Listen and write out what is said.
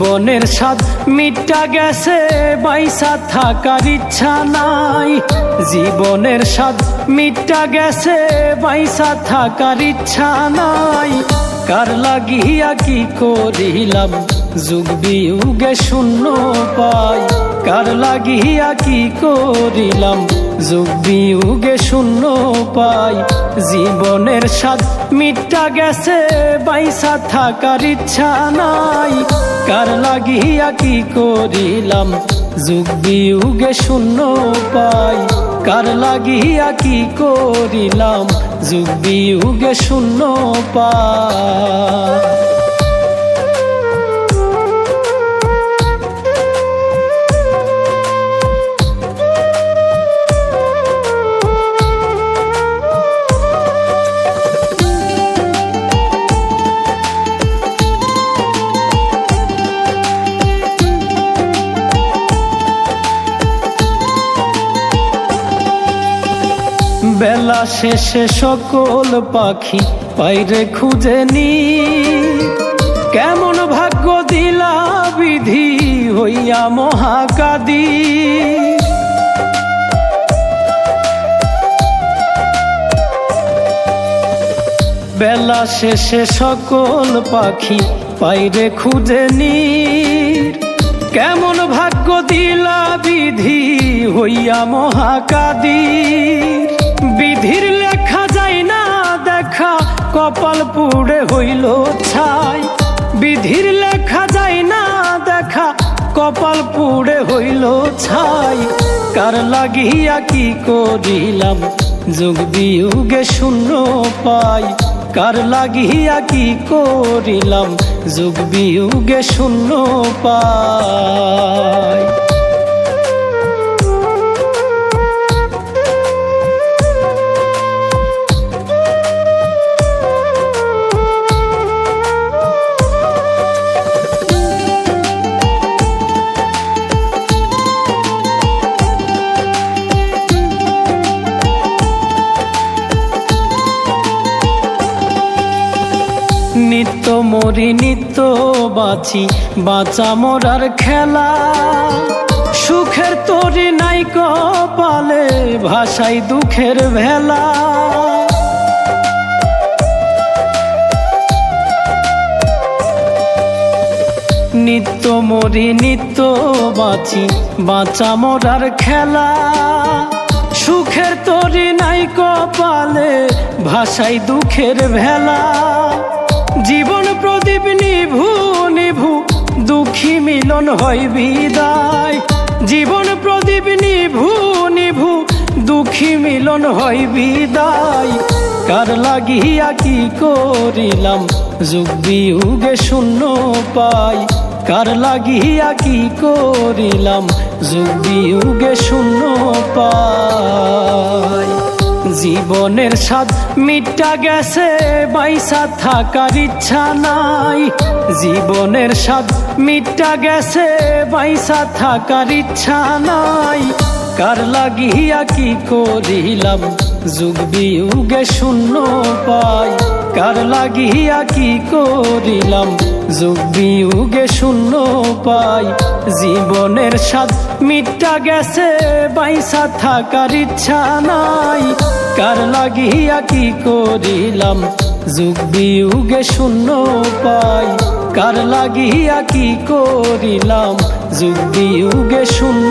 জীবনের স্বাদ মিটা গেছে, বাইসা থাকার ইচ্ছা নাই। জীবনের স্বাদ মিটা গেছে, বাইসা থাকার ইচ্ছা নাই। কার লাগিয়া কি করিলাম, যুগ বিয়োগে শূন্য পাই। কার লাগিয়া কি করিলাম, যুগ বিয়োগে শূন্য পাই। জীবনের স্বাদ মিটা গেছে, বাইসা থাকার ইচ্ছা নাই। কার লাগিয়া কি করিলাম, যুগ বিয়োগে শূন্য পাই। কার লাগিয়া কি করিলাম, যুগ বিয়োগে শূন্য পাই। বেলা শেষে সকল পাখি পাইরে খুঁজে নি। কেমন ভাগ্য দিলা বিধি হইয়া মহাকাদি। বেলা শেষে সকল পাখি পাইরে খুঁজে নি। কেমন ভাগ্য দিলা বিধি হইয়া মহাকাদি। বিধির লেখা যায় না দেখা, কপাল পুড়ে হইল ছাই। বিধির লেখা যায় না দেখা, কপাল পুড়ে হইল ছাই। কার লাগিয়া কি করিলাম, যুগ বিয়োগে শূন্য পাই। কার লাগিয়া কি করিলাম, যুগ বিয়োগে শূন্য পাই। নিত্য মরি নিত্য বাঁচি, বাঁচা মরার খেলা। সুখের তরি নাই কপালে, ভাষাই দুঃখের ভেলা। নিত্য মরি নিত্য বাঁচি, বাঁচা মরার খেলা। সুখের তরি নাই কপালে, ভাষাই দুঃখের ভেলা। জীবন প্রদীপ নিভু নিভু, দুঃখী মিলন হয় বিদায়। জীবন প্রদীপ নিভু নিভু, দুঃখী মিলন হয় বিদায়। কার লাগিয়া কি করিলাম, যুগ বিয়োগে শূন্য পাই। কার লাগিয়া কি করিলাম, যুগ বিয়োগে শূন্য পাই। জীবনের স্বাদ মিটা গেছে, বাইসা থাকার ইচ্ছা নাই। জীবনের স্বাদ মিটা গেছে, বাইসা থাকার ইচ্ছা নাই। কার লাগিয়া কি করিলাম, যুগ বিয়োগে শূন্য পাই। কার লাগিয়া কি করিলাম, যুগ বিয়োগে শূন্য পাই। জীবনের স্বাদ মিটা গেছে, বাইসা থাকার ইচ্ছা নাই। কার লাগিয়া কি করিলাম, যুগ বিয়োগে শূন্য পাই। কার লাগিয়া কি করিলাম, যুগ বিয়োগে শূন্য